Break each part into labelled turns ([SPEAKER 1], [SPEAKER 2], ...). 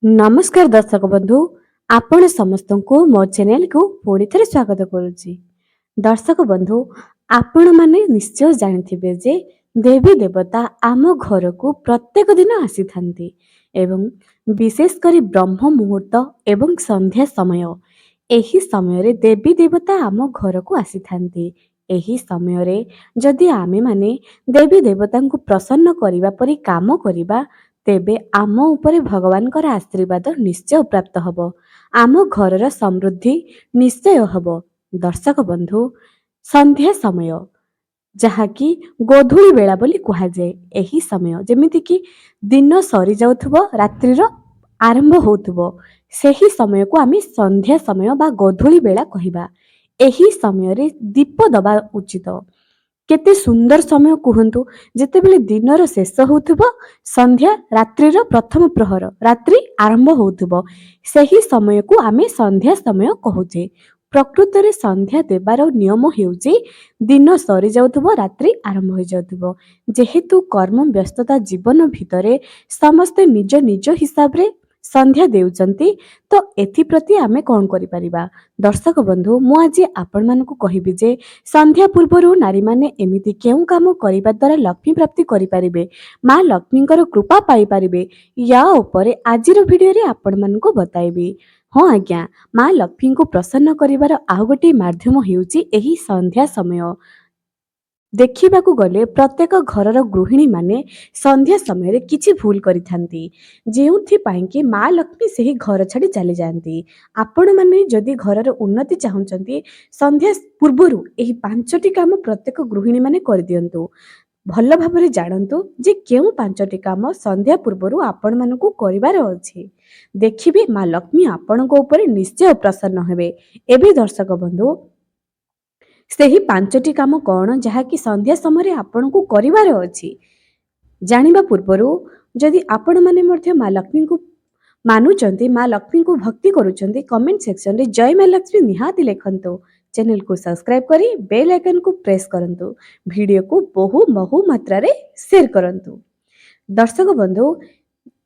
[SPEAKER 1] नमस्कार दर्शक बंधु आपण समस्त को मो चैनल को पुणी थे स्वागत करुच्ची। दर्शक बंधु आपण माने निश्चय जानिथिबे जे देवी देवता आम घर को प्रत्येक दिन आसी थांती एवं विशेष करी ब्रह्म मुहूर्त एवं संध्या समय एही समय रे देवी देवता आम घर को आसी थांती। एही समय रे जदि आमे माने देवी देवता को प्रसन्न करिबा परी काम करिबा तेबे आम उपरे भगवानकर आशीर्वाद निश्चय प्राप्त हब, आम घरर समृद्धि निश्चय हब। दर्शक बंधु संध्या समय जहाँकि गोधूली बेला बोली कुहाଯାଏ। एही समय जेमिति कि दिन सरी जाउथुबो रात्रिर आरंभ होउथुबो सेही समय को आमी संध्या समय बा गोधूली बेला कहिबा। एही समय रे दीप दबा उचित। केते सुंदर समय कुहंतु जेतेबेले दिनर शेष होउथुबो संध्या रात्रिर प्रथम प्रहर रात्रि आरंभ होउथुबो सेही समय को आमे संध्या समय कहुचे। प्रकृत रे संध्या देबार नियम हेउची दिन सरी जाउथुबो रात्रि आरंभ हो जाउथुबो। जेहेतु कर्म व्यस्तता जीवन भितरे समस्त निज निज हिसाब रे संध्या देउचंती तो एथि प्रति आमे कोन करि परिबा। दर्शक बंधु मु आज आपण मानकु कहिबि जे संध्या पूर्वरु नारी माने एमिति केउ काम करिबा द्वारा लक्ष्मी प्राप्ति करि परिबे, माँ लक्ष्मीकर कृपा पाई परिबे या उपरे आजिर भिडियो रे आपण मानकु बताइबि। हाँ आज्ञा, माँ लक्ष्मी को प्रसन्न करिवार आउ गोटे माध्यम हेउची एही संध्या समय। देखिबाकू गले प्रत्येक घरर गृहिणी माने संध्या समय रे किछि भूल करिथांती जेउथि पाई कि माँ लक्ष्मी सेही घर छाड़ी चली जाती। आपण माने जदि घरर उन्नति चाहुचंती संध्या पूर्वरु एही पांचटी काम प्रत्येक गृहिणी माने कर दियंतु। भल भाबरे जानंतु जे केउ पांचटी काम संध्या पूर्वरु आपण मानकु करिवार अछि। देखिबे माँ लक्ष्मी आपणको ऊपर निश्चय प्रसन्न हेबे। एबे दर्शक बंधु सेही पांचटी काम कौन जहाँकि संध्या समय आपको करिवार अछि। जानिबा पूर्वरु जदि आपण माने मध्य माँ लक्ष्मी को मानुचंती, माँ लक्ष्मी को भक्ति करूचंती, कमेंट सेक्शन रे जय माँ लक्ष्मी निहाती लेखंतु। चैनल को सब्सक्राइब करी बेल आइकन को प्रेस करंतु। वीडियो को बहु मात्रा रे शेयर करंतु। दर्शक बंधु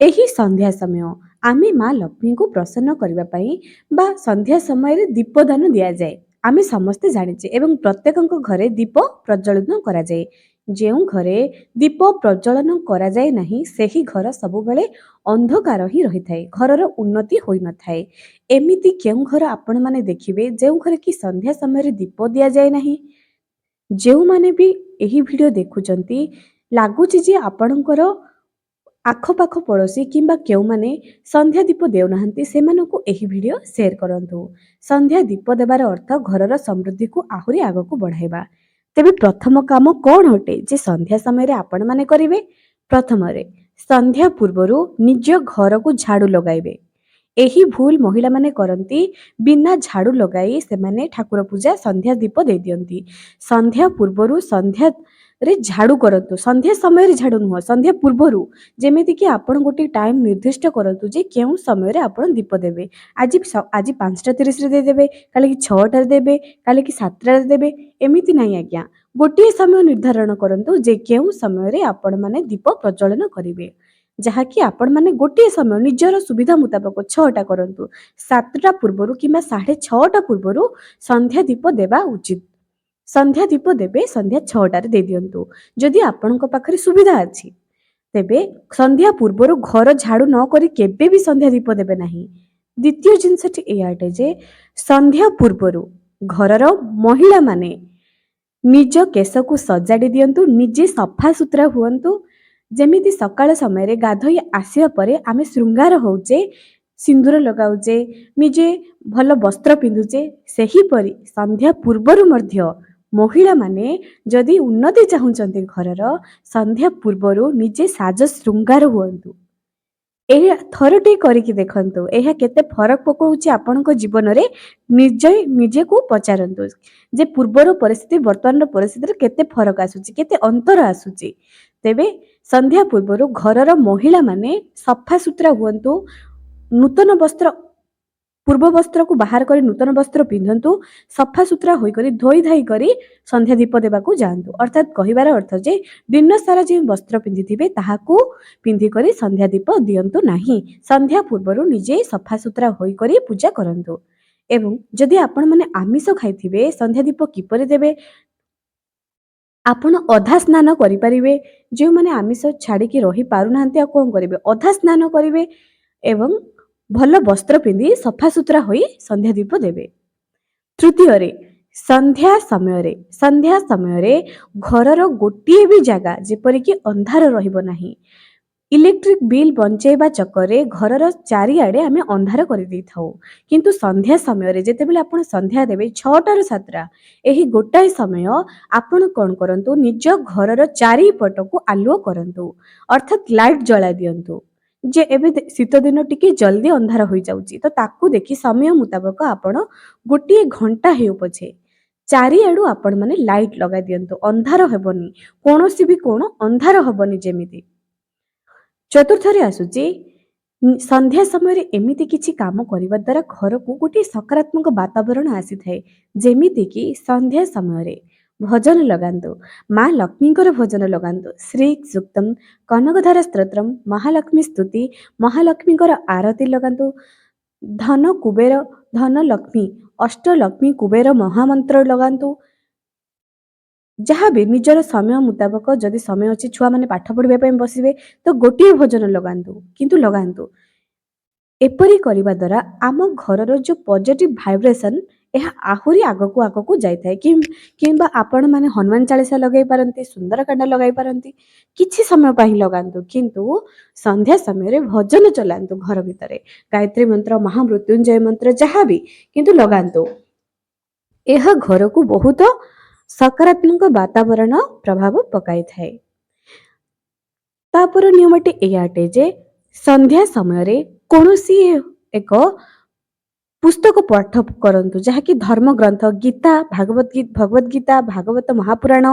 [SPEAKER 1] एही संध्या समय आमे माँ लक्ष्मी को प्रसन्न करबा पई बा संध्या समय रे दीपदान दिया जाए आमे समस्ते जानिचे एवं प्रत्येकଙ୍କ घरे दीप प्रज्वलन करा जाए। जेउ घरे दीप प्रज्वलन करा जाए नहीं सेही घर सबु बेले अंधकार ही रही थाए, घरर उन्नति होई न थाए। एमिति केउ घर आपण माने देखिबे जेउ घरे कि संध्या समय रे दीप दिया जाए नहीं। जेउ माने भी एही वीडियो देखुचंती लागुची जे आपणकर आखपाख पड़ोशी किंबा केउ माने संध्या दीप देउनाहांती सेमानकु एही वीडियो शेयर करंतु। संध्या दीप देबार अर्थ घरर समृद्धि को आहुरी आगकु बढ़ाइबा। तेबे प्रथम काम कोन होटे जे संध्या समय रे आपण माने करिवे। प्रथम रे संध्या पूर्वरु निज घर को झाड़ू लगाइबे। एही भूल महिला माने करंती, बिना झाड़ू लगाई से माने ठाकुर पूजा संध्या दीप दे दियंती। संध्या पूर्वरु संध्या रे झाड़ू करंतु। संध्या समय रे झाड़ू नुह, संध्या पूर्वरु जेमिति कि आपण गोटे टाइम निर्दिष्ट करंतु जे केउ समय रे आपण दीप देबे। आज 5:30 रे दे देबे, काले कि 6:00 रे देबे, काले कि 7:00 रे देबे, एमिति नाही आज्ञा। गोटे समय निर्धारण करंतु जे केउ समय रे आपण माने दीप प्रज्वलन करिवे। जहाँकि आपण माने गोटे समय निजर सुविधा मुताबक 6टा करंतु। 7टा पूर्वरु किंबा 6:30 पूर्वरु संध्या दीप देबा उचित। संध्या दीप देबे संध्या 6टा रे दे दियंतु। जदि आपणक पाखरे सुविधा अछि तेबे संध्या पूर्वरु घर झाड़ू न करी केबे भी संध्या दीप देबे नाही। द्वितीय जिनसटी एयाटे जे संध्या पूर्वरु घरर महिला माने निज केश को सजाड़ी दियंतु, निजे सफा सुतरा हुअंतु। जेमिति सकाळ समय रे गाधोई आसिया परे आमे श्रृंगार होउचे, सिंदूर लगाउचे, निजे भल वस्त्र पिंधुचे, सेही परी संध्या पूर्वरु मध्य महिला माने जदि उन्नति चाहुचंती घरर संध्या पूर्वरु निजे साज श्रृंगार हुअंतु। एहा थरटे करिकि देखंतु एहा केते फरक पकाउची आपणक जीवन रे निजे को पचारंतु जे पूर्वर परिस्थिति वर्तमान परिस्थिति रे केते फरक आसुची, केते अंतर आसुची। तेबे संध्या पूर्वरु घरर महिला माने सफा सुतरा हुअंतु, नूतन वस्त्र ପୂର୍ବ ବସ୍ତ୍ରକୁ ବାହାର କରି ନୂତନ ବସ୍ତ୍ର ପିନ୍ଧନ୍ତୁ, ସଫାସୁତୁରା ହୋଇକରି ଧୋଇ ଧାଇ କରି ସନ୍ଧ୍ୟା ଦୀପ ଦେବାକୁ ଯାଆନ୍ତୁ। ଅର୍ଥାତ୍ କହିବାର ଅର୍ଥ ଯେ ଦିନ ସାରା ଯେଉଁ ବସ୍ତ୍ର ପିନ୍ଧିଥିବେ ତାହାକୁ ପିନ୍ଧିକରି ସନ୍ଧ୍ୟା ଦୀପ ଦିଅନ୍ତୁ ନାହିଁ। ସନ୍ଧ୍ୟା ପୂର୍ବରୁ ନିଜେ ସଫାସୁତୁରା ହୋଇକରି ପୂଜା କରନ୍ତୁ। ଏବଂ ଯଦି ଆପଣମାନେ ଆମିଷ ଖାଇଥିବେ ସନ୍ଧ୍ୟା ଦୀପ କିପରି ଦେବେ? ଆପଣ ଅଧା ସ୍ନାନ କରିପାରିବେ। ଯେଉଁମାନେ ଆମିଷ ଛାଡ଼ିକି ରହିପାରୁନାହାନ୍ତି ଆଉ କ'ଣ କରିବେ? ଅଧା ସ୍ନାନ କରିବେ ଏବଂ ଭଲ ବସ୍ତ୍ର ପିନ୍ଧି ସଫାସୁତୁରା ହୋଇ ସନ୍ଧ୍ୟା ଦୀପ ଦେବେ। ତୃତୀୟରେ ସନ୍ଧ୍ୟା ସମୟରେ ଘରର ଗୋଟିଏ ବି ଜାଗା ଯେପରିକି ଅନ୍ଧାର ରହିବ ନାହିଁ। ଇଲେକ୍ଟ୍ରିକ୍ ବିଲ୍ ବଞ୍ଚାଇବା ଚକରରେ ଘରର ଚାରିଆଡ଼େ ଆମେ ଅନ୍ଧାର କରିଦେଇଥାଉ, କିନ୍ତୁ ସନ୍ଧ୍ୟା ସମୟରେ ଯେତେବେଳେ ଆପଣ ସନ୍ଧ୍ୟା ଦେବେ 6ଟାରୁ 7ଟା, ଏହି ଗୋଟାଏ ସମୟ ଆପଣ କ'ଣ କରନ୍ତୁ? ନିଜ ଘରର ଚାରିପଟକୁ ଆଲୁଅ କରନ୍ତୁ, ଅର୍ଥାତ୍ ଲାଇଟ୍ ଜଳାଇ ଦିଅନ୍ତୁ। ଯେ ଏବେ ଶୀତ ଦିନ ଟିକେ ଜଲ୍ଦି ଅନ୍ଧାର ହୋଇଯାଉଛି, ତ ତାକୁ ଦେଖି ସମୟ ମୁତାବକ ଆପଣ ଗୋଟିଏ ଘଣ୍ଟା ହେଉ ପଛେ ଚାରିଆଡ଼ୁ ଆପଣମାନେ ଲାଇଟ୍ ଲଗାଇ ଦିଅନ୍ତୁ। ଅନ୍ଧାର ହେବନି, କୌଣସି ବି କୋଣ ଅନ୍ଧାର ହେବନି ଯେମିତି। ଚତୁର୍ଥରେ ଆସୁଛି ସନ୍ଧ୍ୟା ସମୟରେ ଏମିତି କିଛି କାମ କରିବା ଦ୍ୱାରା ଘରକୁ ଗୋଟିଏ ସକାରାତ୍ମକ ବାତାବରଣ ଆସିଥାଏ। ଯେମିତିକି ସନ୍ଧ୍ୟା ସମୟରେ ଭଜନ ଲଗାନ୍ତୁ, ମା ଲକ୍ଷ୍ମୀଙ୍କର ଭଜନ ଲଗାନ୍ତୁ। ଶ୍ରୀ ସୂକ୍ତମ୍, କନକଧାରା ସ୍ତୋତ୍ରମ୍, ମହାଲକ୍ଷ୍ମୀ ସ୍ତୁତି, ମହାଲକ୍ଷ୍ମୀଙ୍କର ଆରତି ଲଗାନ୍ତୁ। ଧନ ଲକ୍ଷ୍ମୀ, ଅଷ୍ଟଲକ୍ଷ୍ମୀ କୁବେର ମହାମନ୍ତ୍ର ଲଗାନ୍ତୁ। ଯାହା ବି ନିଜର ସମୟ ମୁତାବକ, ଯଦି ସମୟ ଅଛି ଛୁଆମାନେ ପାଠ ପଢ଼ିବା ପାଇଁ ବସିବେ ତ ଗୋଟିଏ ଭଜନ ଲଗାନ୍ତୁ, କିନ୍ତୁ ଲଗାନ୍ତୁ। ଏପରି କରିବା ଦ୍ୱାରା ଆମ ଘରର ଯେଉଁ ପଜିଟିଭ୍ ଭାଇବ୍ରେସନ୍ ଏହା ଆହୁରି ଆଗକୁ ଯାଇଥାଏ। କିମ୍ବା ଆପଣମାନେ ହନୁମାନ ଚାଳିଶା ଲଗାଇ ପାରନ୍ତି, ସୁନ୍ଦରକାଣ୍ଡ ଲଗାଇ ପାରନ୍ତି, କିଛି ସମୟ ପାଇଁ ଲଗାନ୍ତୁ, କିନ୍ତୁ ସନ୍ଧ୍ୟା ସମୟରେ ଭଜନ ଚଲାନ୍ତୁ। ଘର ଭିତରେ ଗାୟତ୍ରୀ ମନ୍ତ୍ର, ମହାମୃତ୍ୟୁଞ୍ଜୟ ମନ୍ତ୍ର ଯାହା ବି, କିନ୍ତୁ ଲଗାନ୍ତୁ। ଏହା ଘରକୁ ବହୁତ ସକାରାତ୍ମକ ବାତାବରଣ ପ୍ରଭାବ ପକାଇଥାଏ। ତାପର ନିୟମଟି ଏଇଆ ଅଟେ ଯେ ସନ୍ଧ୍ୟା ସମୟରେ କୌଣସି ଏକ ପୁସ୍ତକ ପାଠ କରନ୍ତୁ, ଯାହାକି ଧର୍ମଗ୍ରନ୍ଥ, ଗୀତା, ଭଗବତ ଗୀତା, ଭାଗବତ ମହାପୁରାଣ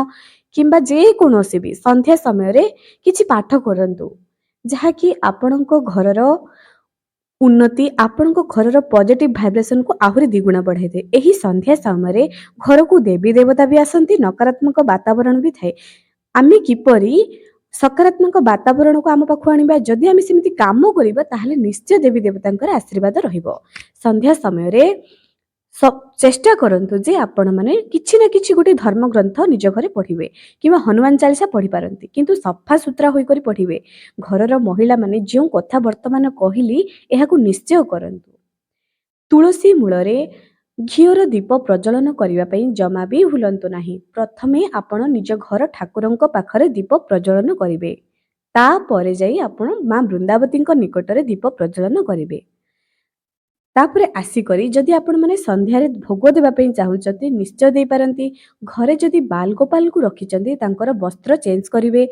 [SPEAKER 1] କିମ୍ବା ଯେକୌଣସି ବି ସନ୍ଧ୍ୟା ସମୟରେ କିଛି ପାଠ କରନ୍ତୁ, ଯାହାକି ଆପଣଙ୍କ ଘରର ଉନ୍ନତି, ଆପଣଙ୍କ ଘରର ପଜିଟିଭ୍ ଭାଇବ୍ରେସନକୁ ଆହୁରି ଦ୍ୱିଗୁଣ ବଢ଼ାଇଥାଏ। ଏହି ସନ୍ଧ୍ୟା ସମୟରେ ଘରକୁ ଦେବୀ ଦେବତା ବି ଆସନ୍ତି, ନକାରାତ୍ମକ ବାତାବରଣ ବି ଥାଏ। ଆମେ କିପରି ସକାରାତ୍ମକ ବାତାବରଣକୁ ଆମ ପାଖକୁ ଆଣିବା? ଯଦି ଆମେ ସେମିତି କାମ କରିବା ତାହେଲେ ନିଶ୍ଚୟ ଦେବୀ ଦେବତାଙ୍କର ଆଶୀର୍ବାଦ ରହିବ। ସନ୍ଧ୍ୟା ସମୟରେ ଚେଷ୍ଟା କରନ୍ତୁ ଯେ ଆପଣମାନେ କିଛି ନା କିଛି ଗୋଟେ ଧର୍ମଗ୍ରନ୍ଥ ନିଜ ଘରେ ପଢ଼ିବେ କିମ୍ବା ହନୁମାନ ଚାଳିଶା ପଢ଼ିପାରନ୍ତି, କିନ୍ତୁ ସଫାସୁତୁରା ହୋଇକରି ପଢ଼ିବେ। ଘରର ମହିଳାମାନେ ଯେଉଁ କଥା ବର୍ତ୍ତମାନ କହିଲି ଏହାକୁ ନିଶ୍ଚୟ କରନ୍ତୁ। ତୁଳସୀ ମୂଳରେ ଘିଅର ଦୀପ ପ୍ରଜ୍ୱଳନ କରିବା ପାଇଁ ଜମା ବି ଭୁଲନ୍ତୁ ନାହିଁ। ପ୍ରଥମେ ଆପଣ ନିଜ ଘର ଠାକୁରଙ୍କ ପାଖରେ ଦୀପ ପ୍ରଜ୍ୱଳନ କରିବେ, ତାପରେ ଯାଇ ଆପଣ ମା ବୃନ୍ଦାବତୀଙ୍କ ନିକଟରେ ଦୀପ ପ୍ରଜ୍ୱଳନ କରିବେ। ତାପରେ ଆସିକରି ଯଦି ଆପଣମାନେ ସନ୍ଧ୍ୟାରେ ଭୋଗ ଦେବା ପାଇଁ ଚାହୁଁଛନ୍ତି ନିଶ୍ଚୟ ଦେଇପାରନ୍ତି। ଘରେ ଯଦି ବାଲଗୋପାଳକୁ ରଖିଛନ୍ତି ତାଙ୍କର ବସ୍ତ୍ର ଚେଞ୍ଜ କରିବେ।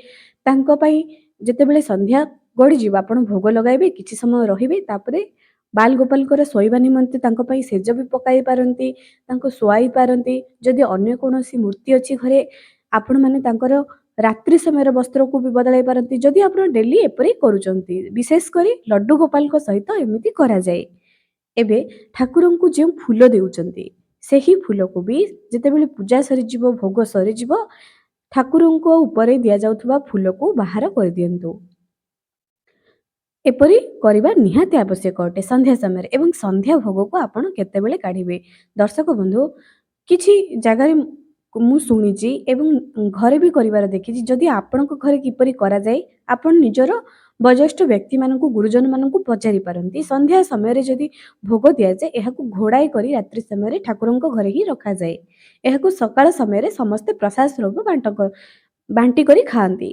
[SPEAKER 1] ତାଙ୍କ ପାଇଁ ଯେତେବେଳେ ସନ୍ଧ୍ୟା ଗଡ଼ିଯିବ ଆପଣ ଭୋଗ ଲଗାଇବେ, କିଛି ସମୟ ରହିବେ, ତାପରେ ବାଲଗୋପାଳଙ୍କର ଶୋଇବା ନିମନ୍ତେ ତାଙ୍କ ପାଇଁ ସେଜ ବି ପକାଇ ପାରନ୍ତି, ତାଙ୍କୁ ଶୁଆଇ ପାରନ୍ତି। ଯଦି ଅନ୍ୟ କୌଣସି ମୂର୍ତ୍ତି ଅଛି ଘରେ, ଆପଣମାନେ ତାଙ୍କର ରାତ୍ରି ସମୟର ବସ୍ତ୍ରକୁ ବି ବଦଳାଇ ପାରନ୍ତି। ଯଦି ଆପଣ ଡେଲି ଏପରି କରୁଛନ୍ତି, ବିଶେଷ କରି ଲଡ୍ଡୁ ଗୋପାଳଙ୍କ ସହିତ ଏମିତି କରାଯାଏ। ଏବେ ଠାକୁରଙ୍କୁ ଯେଉଁ ଫୁଲ ଦେଉଛନ୍ତି ସେହି ଫୁଲକୁ ବି ଯେତେବେଳେ ପୂଜା ସରିଯିବ, ଭୋଗ ସରିଯିବ, ଠାକୁରଙ୍କ ଉପରେ ଦିଆଯାଉଥିବା ଫୁଲକୁ ବାହାର କରିଦିଅନ୍ତୁ। ଏପରି କରିବା ନିହାତି ଆବଶ୍ୟକ ଅଟେ ସନ୍ଧ୍ୟା ସମୟରେ। ଏବଂ ସନ୍ଧ୍ୟା ଭୋଗକୁ ଆପଣ କେତେବେଳେ କାଢ଼ିବେ? ଦର୍ଶକ ବନ୍ଧୁ, କିଛି ଜାଗାରେ ମୁଁ ଶୁଣିଛି ଏବଂ ଘରେ ବି କରିବାର ଦେଖିଛି। ଯଦି ଆପଣଙ୍କ ଘରେ କିପରି କରାଯାଏ ଆପଣ ନିଜର ବୟୋଜ୍ୟେଷ୍ଠ ବ୍ୟକ୍ତିମାନଙ୍କୁ, ଗୁରୁଜନମାନଙ୍କୁ ପଚାରି ପାରନ୍ତି। ସନ୍ଧ୍ୟା ସମୟରେ ଯଦି ଭୋଗ ଦିଆଯାଏ ଏହାକୁ ଘୋଡ଼ାଇ କରି ରାତ୍ରି ସମୟରେ ଠାକୁରଙ୍କ ଘରେ ହିଁ ରଖାଯାଏ। ଏହାକୁ ସକାଳ ସମୟରେ ସମସ୍ତେ ପ୍ରସାଦ ସ୍ୱରୂପ ବାଣ୍ଟି କରି ଖାଆନ୍ତି।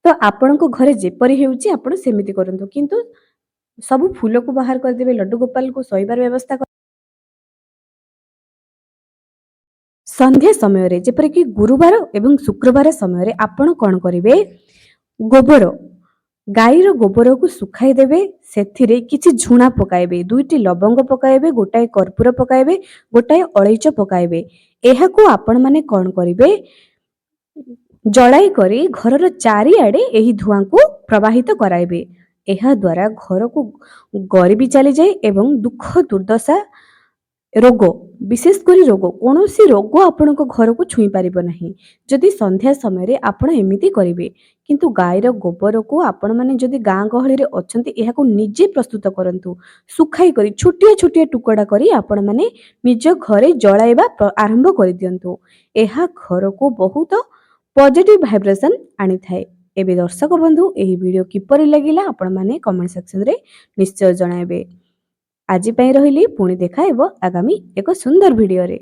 [SPEAKER 1] ତ ଆପଣଙ୍କ ଘରେ ଯେପରି ହେଉଛି ଆପଣ ସେମିତି କରନ୍ତୁ, କିନ୍ତୁ ସବୁ ଫୁଲକୁ ବାହାର କରିଦେବେ, ଲଡ୍ଡୁ ଗୋପାଳକୁ ଶୋଇବାର ବ୍ୟବସ୍ଥା। ସନ୍ଧ୍ୟା ସମୟରେ ଯେପରିକି ଗୁରୁବାର ଏବଂ ଶୁକ୍ରବାର ସମୟରେ ଆପଣ କ'ଣ କରିବେ? ଗାଈର ଗୋବରକୁ ଶୁଖାଇ ଦେବେ, ସେଥିରେ କିଛି ଝୁଣା ପକାଇବେ, 2ଟି ଲବଙ୍ଗ ପକାଇବେ, ଗୋଟାଏ କର୍ପୂର ପକାଇବେ, ଗୋଟାଏ ଅଳେଇଚ ପକାଇବେ। ଏହାକୁ ଆପଣମାନେ କ'ଣ କରିବେ? ଜଳାଇ କରି ଘରର ଚାରିଆଡ଼େ ଏହି ଧୂଆଁକୁ ପ୍ରବାହିତ କରାଇବେ। ଏହା ଦ୍ୱାରା ଘରକୁ ଗରିବୀ ଚାଲିଯାଏ ଏବଂ ଦୁଃଖ ଦୁର୍ଦ୍ଦଶା ରୋଗ ବିଶେଷ କରି ରୋଗ କୌଣସି ରୋଗ ଆପଣଙ୍କ ଘରକୁ ଛୁଇଁ ପାରିବ ନାହିଁ ଯଦି ସନ୍ଧ୍ୟା ସମୟରେ ଆପଣ ଏମିତି କରିବେ। କିନ୍ତୁ ଗାଈର ଗୋବରକୁ ଆପଣମାନେ ଯଦି ଗାଁ ଗହଳିରେ ଅଛନ୍ତି ଏହାକୁ ନିଜେ ପ୍ରସ୍ତୁତ କରନ୍ତୁ। ଶୁଖାଇ କରି ଛୋଟିଆ ଛୋଟିଆ ଟୁକୁଡ଼ା କରି ଆପଣମାନେ ନିଜ ଘରେ ଜଳାଇବା ଆରମ୍ଭ କରିଦିଅନ୍ତୁ। ଏହା ଘରକୁ ବହୁତ ପଜିଟିଭ ଭାଇବ୍ରେସନ ଆଣିଥାଏ। ଏବେ ଦର୍ଶକ ବନ୍ଧୁ ଏହି ଭିଡ଼ିଓ କିପରି ଲାଗିଲା ଆପଣମାନେ କମେଣ୍ଟ ସେକ୍ସନରେ ନିଶ୍ଚୟ ଜଣାଇବେ। ଆଜି ପାଇଁ ରହିଲି, ପୁଣି ଦେଖା ହେବ ଆଗାମୀ ଏକ ସୁନ୍ଦର ଭିଡ଼ିଓରେ।